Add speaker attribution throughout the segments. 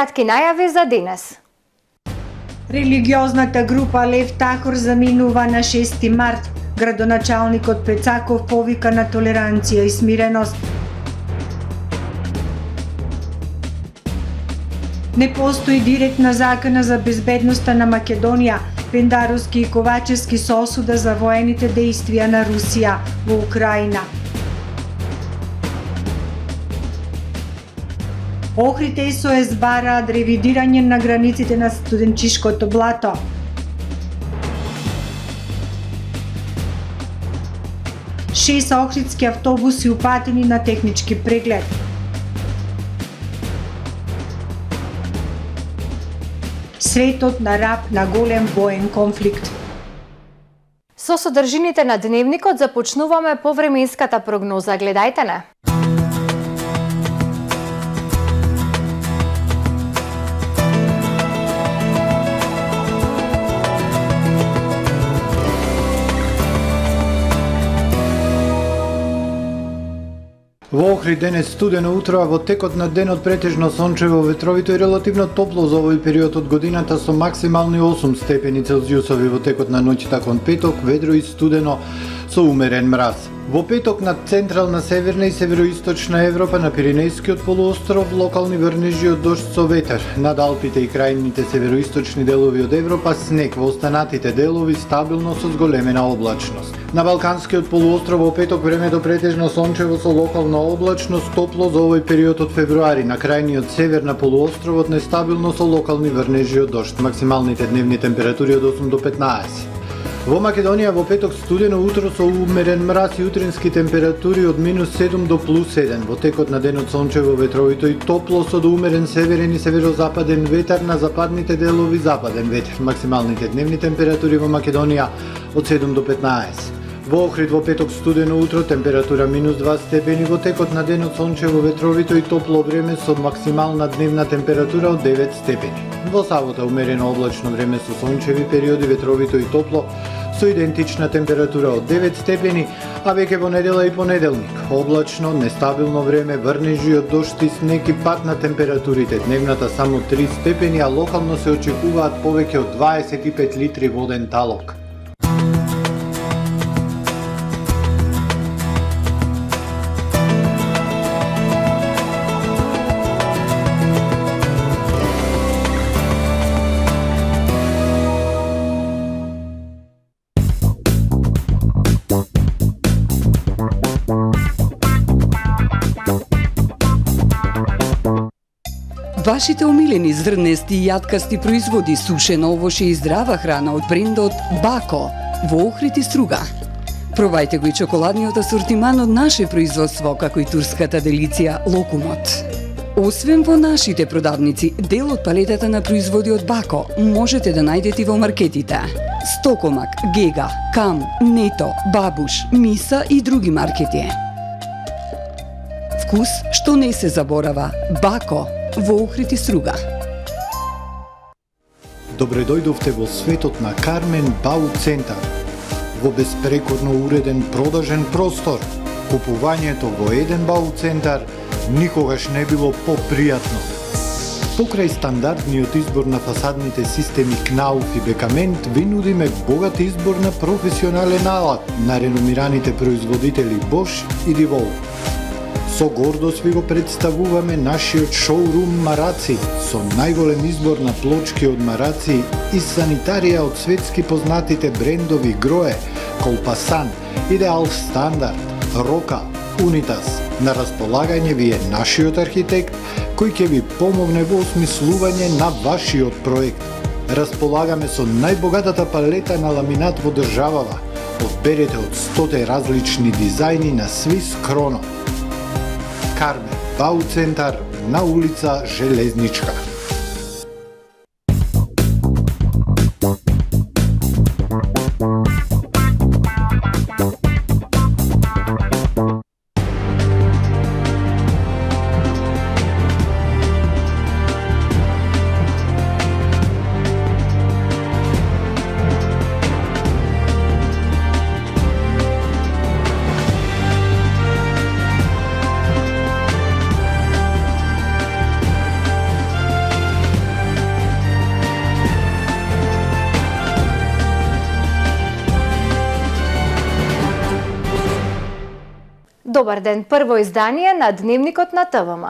Speaker 1: Кратки најави за денес.
Speaker 2: Религиозната група Лев Тахор заминува на 6 март. Градоначалникот Пецаков повика на толеранција и смиреност. Не постои директна закана за безбедноста на Македонија. Пендаровски и Ковачевски се осуда за воените дејствија на Русија во Украина. Охрид СОС бараат ревидирање на границите на студенчишкото блато. Шест охридски автобуси упатени на технички преглед. Сретот на рап на голем воен конфликт.
Speaker 1: Со содржините на дневникот започнуваме повременската прогноза. Гледајте не.
Speaker 3: Во Охрид денес студено утро, а во текот на денот претежно сончево, ветровито и релативно топло за овој период од годината со максимални 8 степени Целзиусови. Во текот на ноќта кон петок ведро и студено со умерен мраз. Во петок над централна, северна и североисточна Европа, на Пиренејскиот полуостров, локални врнежи од дожд со ветер. Над Алпите и крајните североисточни делови од Европа снег, во останатите делови стабилно со зголемена облачност. На Балканскиот полуостров во петок времето претежно сончево со локална облачност, топло за овој период од февруари. На крајниот север на полуостровот нестабилно со локални врнежи од дожд. Максималните дневни температури од 8 до 15. Во Македонија во петок студено утро со умерен мраз и утрински температури од -7 до +1. Во текот на денот сончево, ветровито и топло со до умерен северен и северозападен ветер, на западните делови западен ветер. Максималните дневни температури во Македонија од 7 до 15. Во Охрид во петок студено утро, температура -2 степени, во текот на денот сончево, ветровито и топло време со максимална дневна температура од 9 степени. Во сабота умерено облачно време со сончеви периоди, ветровито и топло со идентична температура од 9 степени, а веќе во недела и понеделник облачно, нестабилно време, врнежи од дожд и снег и пад на температурите. Дневната само 3 степени, а локално се очекуваат повеќе од 25 литри воден талок.
Speaker 4: Вашите омилени зрнести и јаткасти производи, сушено овоше и здрава храна од брендот Бако во Охрид и Струга. Пробајте го и чоколадниот асортиман од наше производство, како и турската делиција Локумот. Освен во нашите продавници, дел од палетата на производи од Бако можете да најдете во маркетите Стокомак, Гега, Кам, Нето, Бабуш, Миса и други маркети. Вкус што не се заборава. Бако во Охрид и Струга.
Speaker 3: Добре дојдовте во светот на Кармен Бау Центар. Во безпрекорно уреден продажен простор, купувањето во еден Бау Центар никогаш не било попријатно. Покрај стандардниот избор на фасадните системи Кнауф и Бекамент, ви нудиме богат избор на професионален алат на реномираните производители Bosch и Divol. Со гордост ви го представуваме нашиот шоурум Мараци, со најголем избор на плочки од Мараци и санитарија од светски познатите брендови Грое, Колпасан, Идеал Стандард, Рока, Унитас. На располагање ви е нашиот архитект, кој ќе ви помогне во осмислување на вашиот проект. Располагаме со најбогатата палета на ламинат во државава. Одберете од 100 различни дизајни на Свис Кроно. Кармен Бау Центар на улица Железничка.
Speaker 1: Добар ден, прво издание на Дневникот на ТВМ.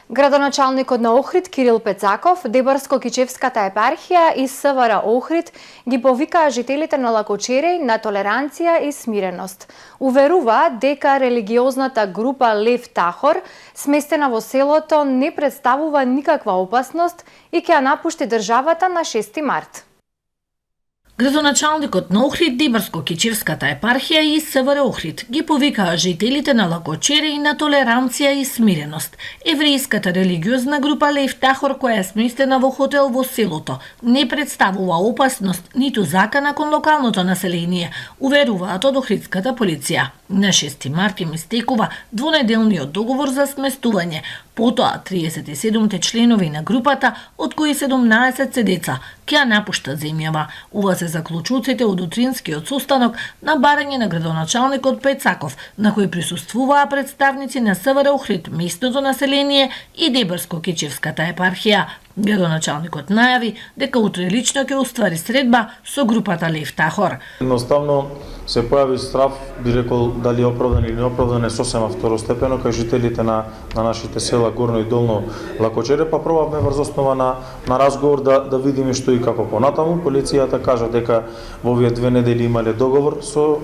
Speaker 1: Градоначалникот на Охрид Кирил Пецаков, Дебарско-Кичевската епархија и СВР Охрид ги повикаа жителите на Лакочереј на толеранција и смиреност. Уверува дека религиозната група Лев Тахор, сместена во селото, не представува никаква опасност и ќе ја напушти државата на 6 март.
Speaker 5: Градоначалникот на Охрид, Дебарско-Кичевската епархија и СВР Охрид ги повикаа жителите на Лакочереј на толеранција и смиреност. Еврејската религиозна група Лев Тахор, која е сместена во хотел во селото, не представува опасност ниту закана кон локалното население, уверуваат од охридската полиција. На 6 март им истекува двонеделниот договор за сместување. Потоа 37 членови на групата, од кои 17 се деца, ќе ја напуштат земјава. Ова се заклучуците од утринскиот состанок на барање на градоначалникот Пецаков, на кој присуствуваа представници на СВР Охрид, местното население и Дебарско-Кичевската епархија. Градоначалникот најави дека утре лично ќе уствари средба со групата Лев Тахор.
Speaker 6: Едноставно се појави страв, би рекол дали е оправдан или неоправдан е сосема второстепено кај жителите на нашите села Горно и Долно Лакочереј, па пробавме врз основа на разговор да видиме што и како понатаму. Полицијата кажа дека во овие 2 недели имале договор со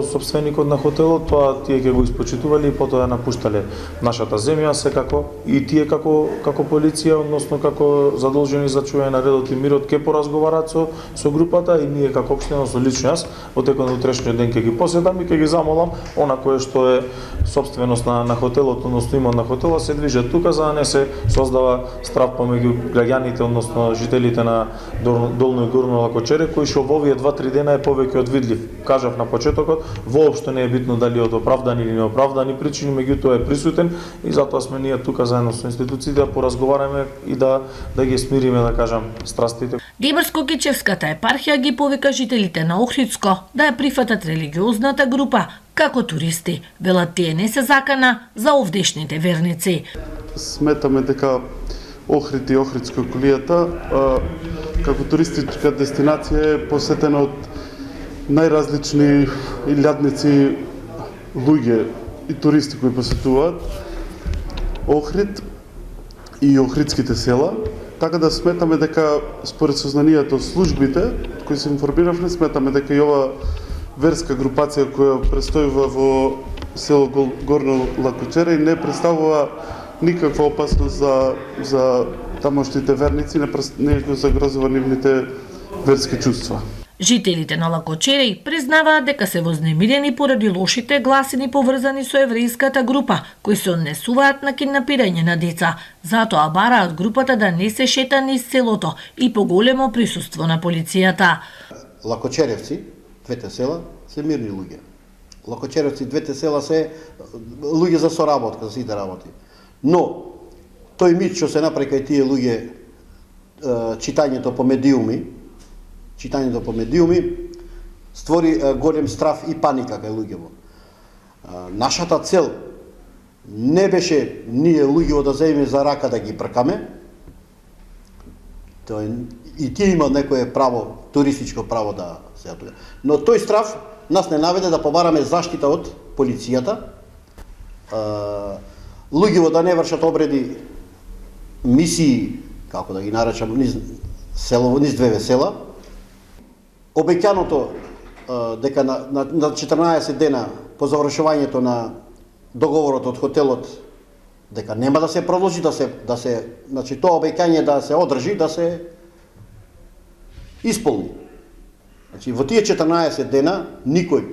Speaker 6: собственикот на хотелот, тоа тие ќе го испочитувале и потоа напуштале нашата земја, секако и тие како полиција, односно како задолжени за чување на редот и мирот, ќе поразговараат со групата и ние како општина, со лично јас, во текот на утрешниот ден ќе ги посетам и ќе ги замолам она кое што е собственост на хотелот, односно имот на хотелот, се движат тука за да не се создава страв помеѓу граѓаните, односно жителите на Долно и Горно Лакочереј, кој што во овие 2-3 дена е повеќе од видлив. Кажав на почетокот, воопшто не е битно дали од оправдани или неоправдани причини, меѓутоа е присутен и затоа сме ние тука заедно со институциите да поразговараме и да ги смириме, да кажам, страстите.
Speaker 5: Дебарско-Кичевската епархија ги повика жителите на Охридско да ја прифатат религиозната група како туристи. Велат тие не се закана за овдешните верници.
Speaker 7: Сметаме дека Охрид и Охридско околијата како туристичка дестинација е посетена од најразлични илјадници луѓе и туристи кои посетуваат Охрид и охридските села, така да сметаме дека според сознанието службите кои се информиравме, сметаме дека и ова верска групација која престојува во село Горно Лакочереј не представува никаква опасност за тамошните верници, не го загрозува нивните верски чувства.
Speaker 5: Жителите на Лакочереј признаваат дека се вознемирени поради лошите гласини поврзани со еврејската група, кои се однесуваат на киднапирање на деца. Затоа бараат групата да не се шета низ селото и поголемо присуство на полицијата.
Speaker 8: Лакочеревци, двете села, се мирни луѓе. Лакочеревци, двете села се луѓе за соработка, за сите работи. Но, тој мит што се направи кај тие луѓе, читањето по медиуми, створи голем страв и паника кај луѓево. Нашата цел не беше ние луѓево да земеме за рака да ги бркаме, и тие имаат некое право, туристичко право да се атуја. Но тој страв нас не наведе да побараме заштита од полицијата, луѓево да не вршат обреди, мисии, како да ги наречам, низ 2 села. Обеќаното дека на 14 дена по завршувањето на договорот од хотелот дека нема да се продолжи, значи тоа обеќање да се одржи, да се исполни. Значи во тие 14 дена никој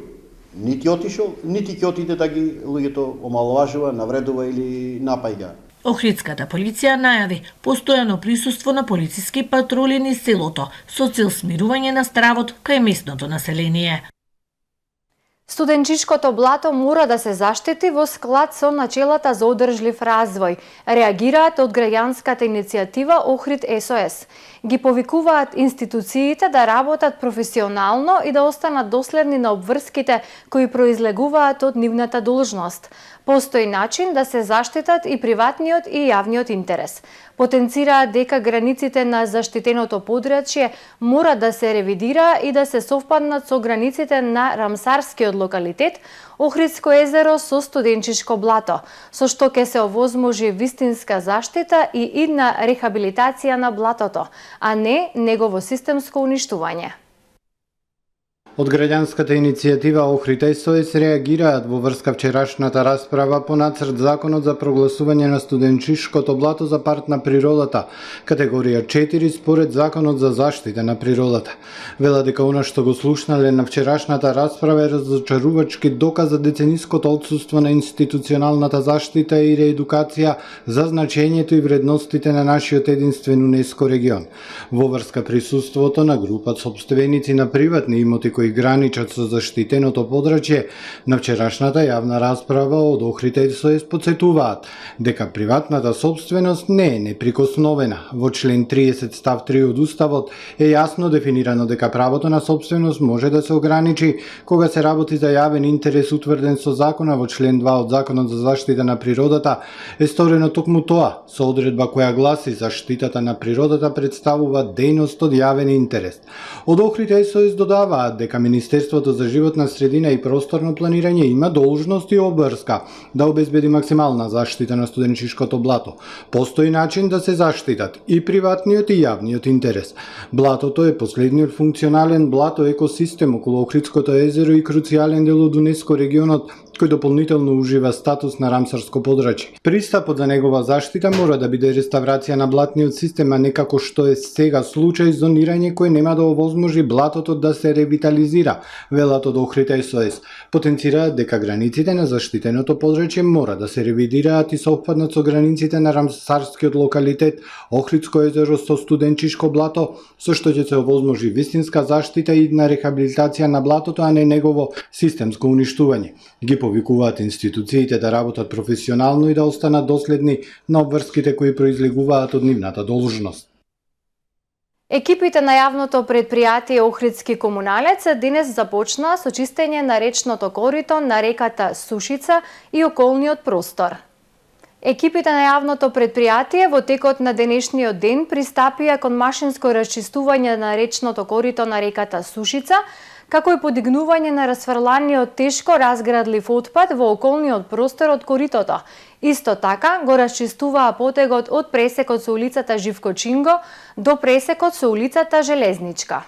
Speaker 8: нити отишол, нити ќе отиде да ги луѓето омаловажува, навредува или напаѓа.
Speaker 5: Охридската полиција најави постојано присуство на полициски патрули низ селото со цел смирување на стравот кај местното население.
Speaker 1: Студенчишкото блато мора да се заштити во склад со начелата за одржлив развој. Реагираат од граѓанската иницијатива Охрид СОС. Ги повикуваат институциите да работат професионално и да останат доследни на обврските кои произлегуваат од нивната должност. Постои начин да се заштитат и приватниот и јавниот интерес. Потенцираат дека границите на заштитеното подрачје мора да се ревидира и да се совпаднат со границите на Рамсарскиот локалитет Охридско езеро со студенчишко блато, со што ќе се овозможи вистинска заштита и идна рехабилитација на блатото, а не негово системско уништување.
Speaker 3: Од граѓанската иницијатива Охрид СОС реагираат во врска вчерашната расправа по нацрт законот за прогласување на студенчишкото блато за парк на природата, категорија 4 според законот за заштита на природата. Вела дека она што го слушнале на вчерашната расправа е разочарувачки доказ за децениското отсуство на институционалната заштита и реедукација за значењето и вредностите на нашиот единствен УНЕСКО регион. Во врска присуството на група сопственици на приватни имоти кои граничат со заштитеното подрачје, на вчерашната јавна расправа од Охрид СОС подсетуваат дека приватната собственост не е неприкосновена. Во член 30 став 3 од Уставот е јасно дефинирано дека правото на собственост може да се ограничи кога се работи за јавен интерес утврден со закона. Во член 2 од Законот за заштита на природата е сторено токму тоа, со одредба која гласи заштитата на природата представува дејност од јавен интерес. Од Охрид СОС додаваат дека Министерството за животна средина и просторно планирање има должност и обврска да обезбеди максимална заштита на студенчишкото блато. Постои начин да се заштитат и приватниот и јавниот интерес. Блатото е последниот функционален блато екосистем околу Охридското езеро и круцијален дел од УНЕСКО регионот, кој дополнително ужива статус на рамсарско подрачје. Пристапот за негова заштита мора да биде реставрација на блатниот систем, а не како што е сега случај зонирање кој нема да овозможи блатото да се ревитализира, велат од Охрид СОС. Потенцираат дека границите на заштитеното подрачје мора да се ревидираат и совпаднат со границите на рамсарскиот локалитет Охридско езеро со студенчишко блато, со што ќе се овозможи вистинска заштита и на рехабилитација на блатото, а не негово системско уништување. Ги повикуваат институциите да работат професионално и да останат доследни на обврските кои произлегуваат од нивната должност.
Speaker 1: Екипите на јавното предпријатие Охридски комуналец денес започнаа со чистење на речното корито на реката Сушица и околниот простор. Екипите на јавното предпријатие во текот на денешниот ден пристапија кон машинско расчистување на речното корито на реката Сушица, како и подигнување на расфрланиот тешко разградлив отпад во околниот простор од коритото. Исто така го расчистуваа потегот од пресекот со улицата Живко Чинго до пресекот со улицата Железничка.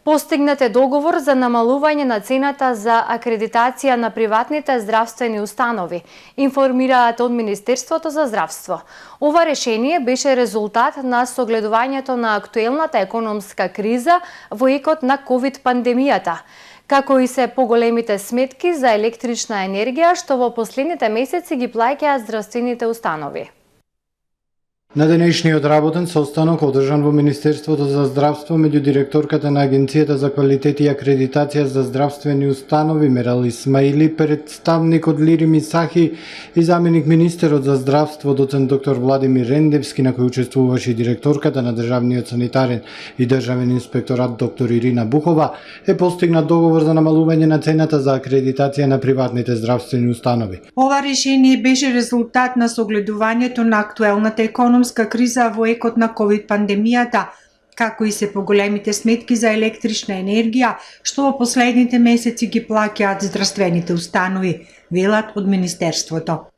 Speaker 1: Постигнат е договор за намалување на цената за акредитација на приватните здравствени установи, информираат од Министерството за здравство. Ова решение беше резултат на согледувањето на актуелната економска криза во екот на ковид пандемијата, како и се поголемите сметки за електрична енергија што во последните месеци ги плаќаат здравствените установи.
Speaker 3: На денешниот работен состанок одржан во Министерството за здравство меѓу директорката на Агенцијата за квалитет и акредитација за здравствени установи Мерал Исмаили, представникот Лири Мисахи и заменик министерот за здравство доцент доктор Владимир Рендевски, на кој учествуваше и директорката на Државниот санитарен и државен инспекторат доктор Ирина Бухова, е постигнат договор за намалување на цената за акредитација на приватните здравствени установи.
Speaker 2: Ова решение беше резултат на согледувањето на актуелната економска криза во екот на ковид пандемијата, како и се поголемите сметки за електрична енергија, што во последните месеци ги плаќаат здравствените установи, велат од Министерството.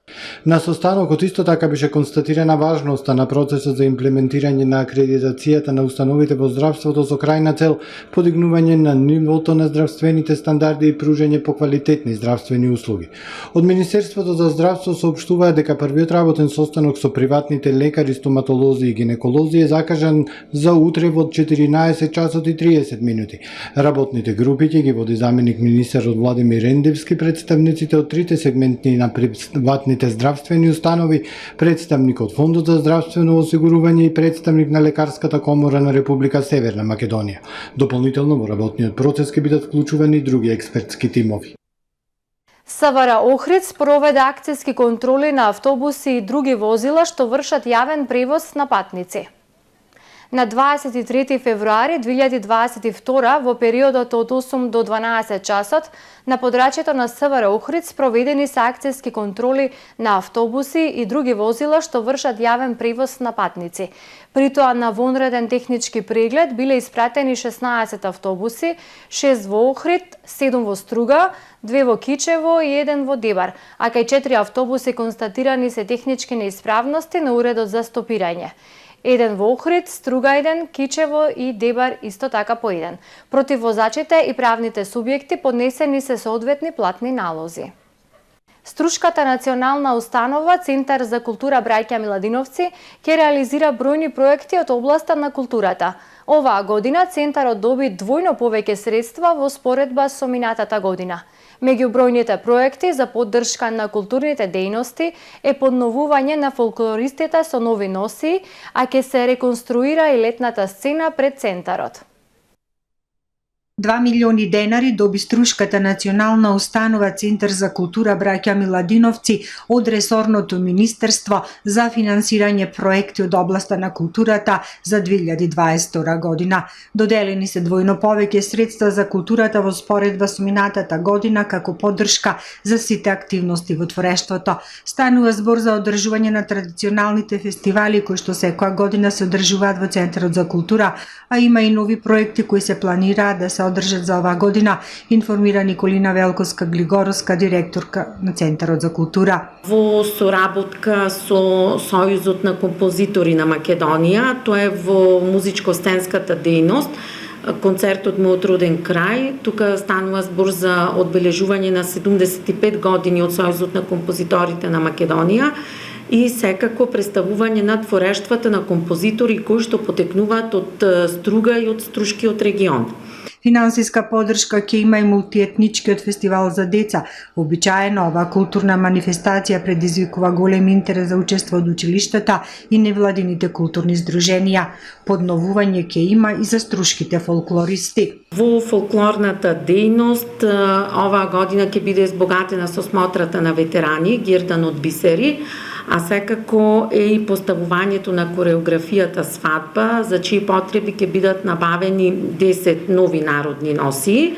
Speaker 3: На состанокот исто така беше констатирана важноста на процесот за имплементирање на акредитацијата на установите во здравството со крајна цел подигнување на нивото на здравствените стандарди и пружање по квалитетни здравствени услуги. Од Министерството за здравство соопштуваа дека првиот работен состанок со приватните лекари, стоматолози и гинеколози е закажан за утре во 14 часот и 30 минути. Работните групи ќе ги води заменик министерот Владимир Рендевски, представниците од трите сегменти на приватните здравствени установи, представник од Фондот за здравствено осигурување и представник на Лекарската комора на Република Северна Македонија. Дополнително во работниот процес ќе бидат вклучувани и други експертски тимови.
Speaker 1: СВР Охрид спроведе акцијски контроли на автобуси и други возила што вршат јавен превоз на патници. На 23 февруари 2022 во периодот од 8 до 12 часот на подрачјето на СВР Охрид спроведени се акцијски контроли на автобуси и други возила што вршат јавен превоз на патници. При тоа на вонреден технички преглед биле испратени 16 автобуси, 6 во Охрид, 7 во Струга, 2 во Кичево и 1 во Дебар, а кај 4 автобуси констатирани се технички неисправности на уредот за стопирање. 1 во Охрид, Струга 1, Кичево и Дебар исто така по 1. Против возачите и правните субјекти поднесени се соодветни платни налози. Струшката национална установа Центар за култура Браќа Миладиновци ќе реализира бројни проекти од областа на културата. Оваа година Центарот доби двојно повеќе средства во споредба со минатата година. Меѓу бројните проекти за поддршка на културните дејности е подновување на фолклористите со нови носии, а ќе се реконструира и летната сцена пред Центарот.
Speaker 2: 2 милиони денари доби Струшката национална установа Центар за култура Браќа Миладиновци од ресорното министерство за финансирање проекти од областа на културата за 2022 година. Доделени се двојно повеќе средства за културата во споредба со минатата година како поддршка за сите активности во творештвото. Станува збор за одржување на традиционалните фестивали кои што секоја година се одржуваат во Центарот за култура, а има и нови проекти кои се планираат да се одржат за оваа година, информира Николина Велковска-Глигоровска, директорка на Центарот за култура.
Speaker 9: Во соработка со Сојузот на композитори на Македонија, тоа е во музичко-стенската дејност, концертот му од роден крај. Тука станува збор за одбележување на 75 години од Сојузот на композиторите на Македонија и секако представување на творештвата на композитори кои што потекнуваат од Струга и од Струшкиот регион.
Speaker 2: Финансиска поддршка ќе има и мултиетничкиот фестивал за деца. Обичаено оваа културна манифестација предизвикува голем интерес за учество од училиштата и невладините културни здруженија. Подновување ќе има и за струшките фолклористи.
Speaker 9: Во фолклорната дејност оваа година ќе биде збогатена со смотрата на ветерани, гирдан од бисери, а секако е и поставувањето на кореографијата свадба, за чии потреби ќе бидат набавени 10 нови народни носии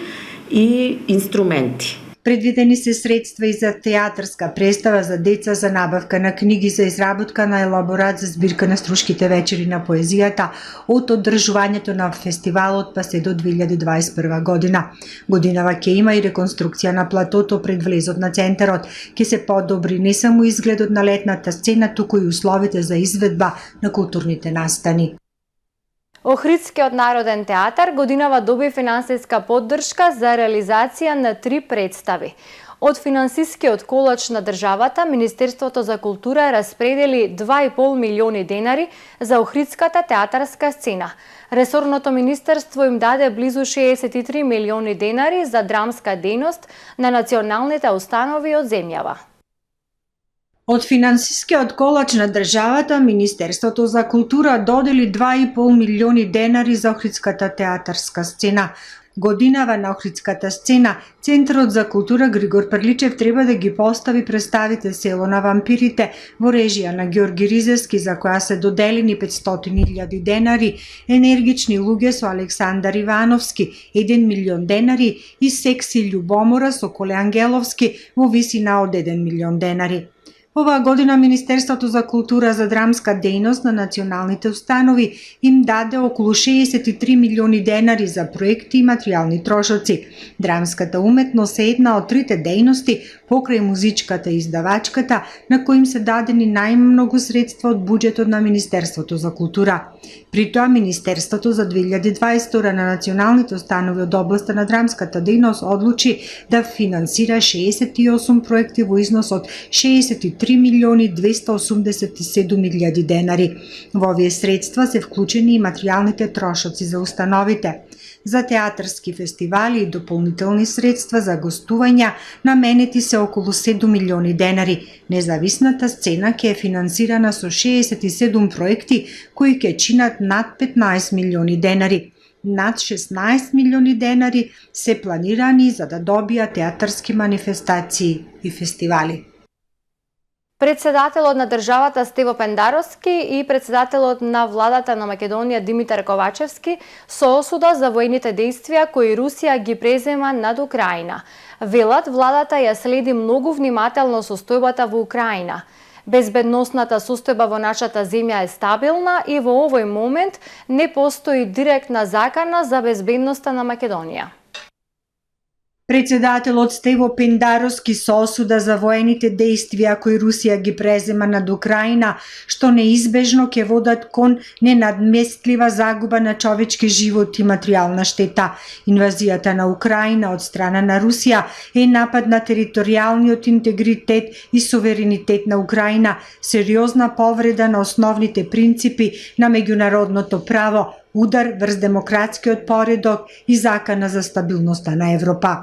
Speaker 9: и инструменти.
Speaker 2: Предвидени се средства и за театарска представа за деца, за набавка на книги, за изработка на елаборат за збирка на Струшките вечери на поезијата од одржувањето на фестивалот па се до 2021 година. Годинава ќе има и реконструкција на платото пред влезот на Центарот. Ќе се подобри не само изгледот на летната сцена, туку и условите за изведба на културните настани.
Speaker 1: Охридскиот народен театар годинава доби финансиска поддршка за реализација на 3 представи. Од финансискиот колач на државата, Министерството за култура распредели 2,5 милиони денари за Охридската театарска сцена. Ресорното министерство им даде близу 63 милиони денари за драмска дејност на националните установи од земјава.
Speaker 2: Од финансискиот колач на државата, Министерството за култура додели 2,5 милиони денари за Охридската театарска сцена. Годинава на Охридската сцена, Центарот за култура Григор Прличев треба да ги постави представите Село на вампирите во режија на Ѓорги Ризевски, за која се доделени 500.000 денари, енергични луѓе со Александар Ивановски, 1 милион денари и секси љубомора со Коле Ангеловски во висина од 1 милион денари. Оваа година Министерството за култура за драмска дејност на националните установи им даде околу 63 милиони денари за проекти и материјални трошоци. Драмската уметност е една од трите дејности покрај музичката и издавачката на кои им се дадени најмногу средства од буџетот на Министерството за култура. При тоа Министерството за 2022 на националните установи од областа на драмската дејност одлучи да финансира 68 проекти во износ од 63 милиони 287.000 денари. Во овие средства се вклучени и материјалните трошоци за установите. За театарски фестивали и дополнителни средства за гостувања наменети се околу 7 милиони денари. Независната сцена ќе е финансирана со 67 проекти кои ќе чинат над 15 милиони денари. Над 16 милиони денари се планирани за да добијат театарски манифестации и фестивали.
Speaker 1: Председателот на државата Стево Пендаровски и председателот на владата на Македонија Димитар Ковачевски соосуда за воените действија кои Русија ги презема над Украина. Велат, владата ја следи многу внимателно состојбата во Украина. Безбедносната состојба во нашата земја е стабилна и во овој момент не постои директна закана за безбедноста на Македонија.
Speaker 2: Председателот Стево Пендаровски соосуда за воените действија кои Русија ги презема над Украина, што неизбежно ќе водат кон ненадместлива загуба на човечки живот и материјална штета. Инвазијата на Украина од страна на Русија е напад на територијалниот интегритет и суверенитет на Украина, сериозна повреда на основните принципи на меѓународното право, удар врз демократскиот поредок и закана за стабилноста на Европа.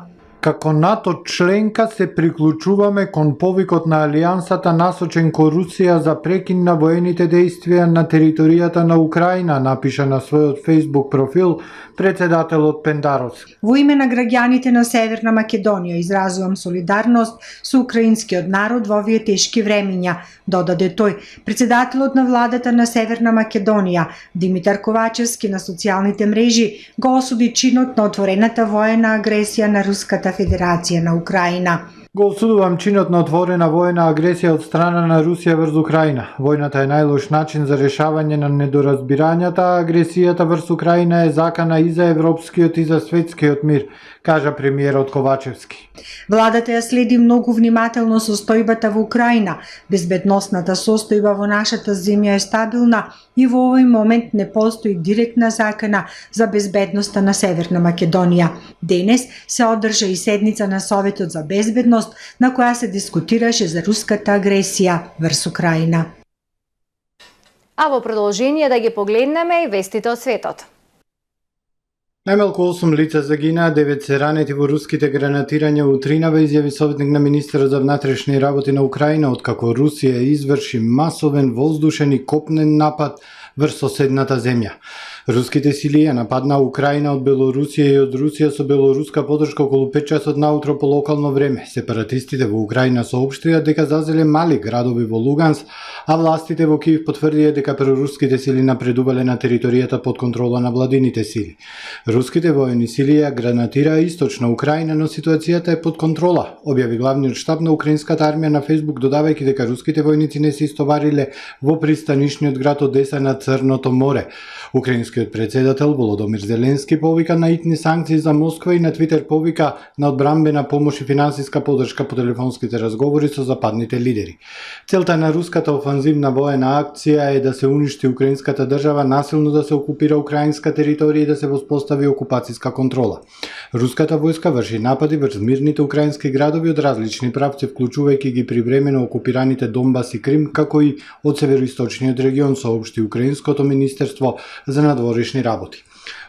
Speaker 3: Како НАТО членка се приклучуваме кон повикот на Алијансата насочен кон Русија за прекин на воените действија на територијата на Украина, напиша на својот Facebook профил председателот Пендаровски.
Speaker 2: Во име на граѓаните на Северна Македонија изразувам солидарност со украинскиот народ во овие тешки времиња, додаде тој. Председателот на владата на Северна Македонија Димитар Ковачевски на социјалните мрежи го осуди чинот на отворената воена агресија на Руската Федерација на Украина.
Speaker 3: Го осудувам чинот на отворена воена агресија од страна на Русија врз Украина. Војната е најлош начин за решавање на недоразбирањата, а агресијата врз Украина е закана и за европскиот и за светскиот мир, кажа премиерот Ковачевски.
Speaker 2: Владата ја следи многу внимателно состојбата во Украина. Безбедносната состојба во нашата земја е стабилна и во овој момент не постои директна закана за безбедноста на Северна Македонија. Денес се одржа и седница на Советот за безбедност, на која се дискутираше за руската агресија врз Украина.
Speaker 1: А во продолжение да ги погледнеме и вестите од светот.
Speaker 3: Најмалку 8 лица загинаа, 9 се ранети во руските гранатирања во Тринава, изјави советник на министерот за внатрешни работи на Украина, откако Русија изврши масовен воздушен и копнен напад врз соседната земја. Руските сили ја нападнаа Украина од Белорусија и од Русија со белоруска подршка околу 5 часот наутро по локално време. Сепаратистите во Украина соопштија дека зазеле мали градови во Луганс, а властите во Киев потврдија дека проруските сили напредувале на територијата под контрола на владините сили. Руските воени сили ја гранатираа источна Украина, но ситуацијата е под контрола, објави главниот штаб на украинската армија на Facebook, додавајќи дека руските војници не се истовариле во пристанишниот град Одеса на Црното море. Украинскиот председател Володомир Зеленски повика на итни санкции за Москва и на Твитер повика на одбранбена помош и финансиска подршка по телефонските разговори со западните лидери. Целта на руската офанзивна воена акција е да се уништи украинската држава, насилно да се окупира украинска територија и да се воспостави окупацијска контрола. Руската војска врши напади врз мирните украински градови од различни правци, вклучувајќи ги привремено окупираните Донбас и Крим, како и од североисточниот регион, соопшти Украинското министерство за надворешни работи.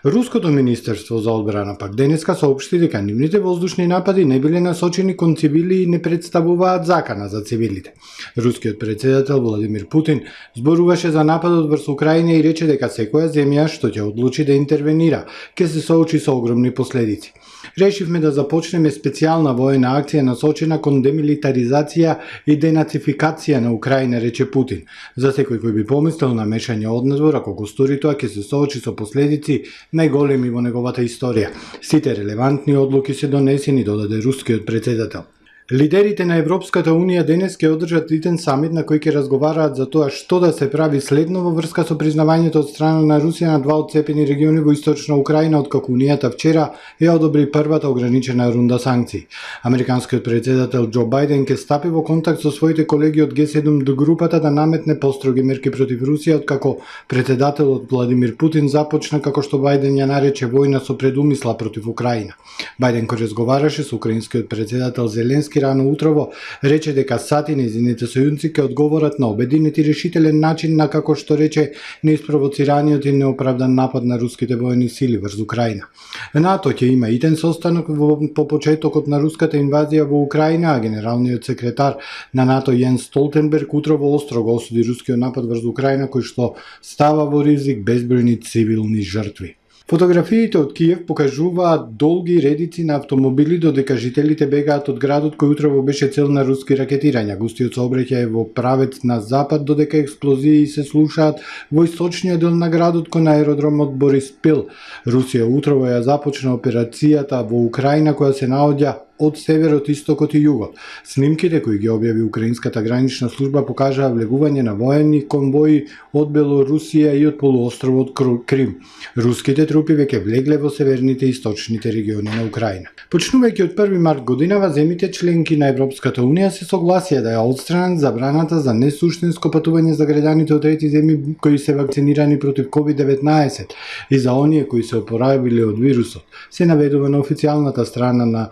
Speaker 3: Руското министерство за одбрана пак денеска соопшти дека нивните воздушни напади не биле насочени кон цивили и не представуваат закана за цивилите. Рускиот председател Владимир Путин зборуваше за нападот врз Украина и рече дека секоја земја што ќе одлучи да интервенира ќе се соочи со огромни последици. Решивме да започнеме специјална воена акција насочена кон демилитаризација и денацификација на Украина, рече Путин. За секој кој би помислил на мешање однадвор, ако го стори тоа, ќе се соочи со последици најголеми во неговата историја. Сите релевантни одлуки се донесени, додаде рускиот председател. Лидерите на Европската Унија денес ќе одржат итен самит на кој ќе разговараат за тоа што да се прави следно во врска со признавањето од страна на Русија на два одцепени региони во источна Украина, откако Унијата вчера ја одобри првата ограничена рунда санкции. Американскиот председател Џо Бајден ќе стапи во контакт со своите колеги од Г7 до групата да наметне построги мерки против Русија, откако председателот Владимир Путин започна, како што Бајден ја нарече, војна со предумисла против Украина. Бајден, кој разговараше со украинскиот председател Зеленски рано утрово, рече дека САД и нејзините сојузници ќе одговорат на обединет и решителен начин на, како што рече, неиспровоцираниот и неоправдан напад на руските воени сили врз Украина. НАТО ќе има итен состанок по почетокот на руската инвазија во Украина, а генералниот секретар на НАТО Јенс Столтенберг утрово остро го осуди рускиот напад врз Украина, кој што става во ризик безбројни цивилни жртви. Фотографиите од Киев покажуваат долги редици на автомобили додека жителите бегаат од градот кој утрово беше цел на руски ракетирања. Густиот сообраќај е во правец на запад додека експлозии се слушаат во источниот дел на градот кон аеродромот Бориспил. Русија утрово ја започна операцијата во Украина која се наоѓа од северот, истокот и југот. Снимките кои ги објави украинската гранична служба покажаа влегување на воени конвои од Белорусија и од полуостровот Крим. Руските трупи веќе влегле во северните и источните региони на Украина. Почнувајќи од 1 март годинава, земите членки на Европската Унија се согласија да ја отстранат забраната за несуштинско патување за граѓаните од трети земји кои се вакцинирани против COVID-19 и за оние кои се опоравиле од вирусот, се наведува на официјалната страна на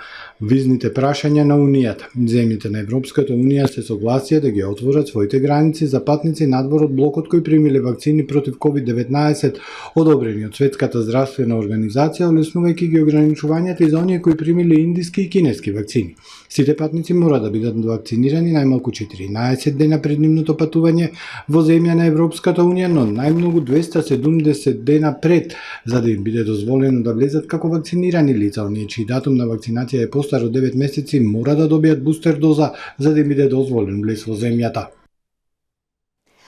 Speaker 3: визните прашања на Унијата. Земјите на Европската Унија се согласија да ги отворат своите граници за патници надвор од блокот кои примиле вакцини против COVID-19 одобрени од Светската здравствена организација, олеснувајќи ги ограничувањата и за оние кои примиле индиски и кинески вакцини. Сите патници мора да бидат вакцинирани најмалку 14 дена пред нивното патување во земја на Европската Унија, но најмногу 270 дена пред, за да им биде дозволено да влезат како вакцинирани лица. Оние чиј датум на вакцинација е постар од 9 месеци мора да добијат бустер доза за да им биде дозволен влез во земјата.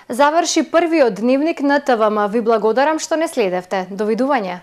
Speaker 1: Заврши првиот дневник на ТВМ. Ви благодарам што не следевте. Довидување.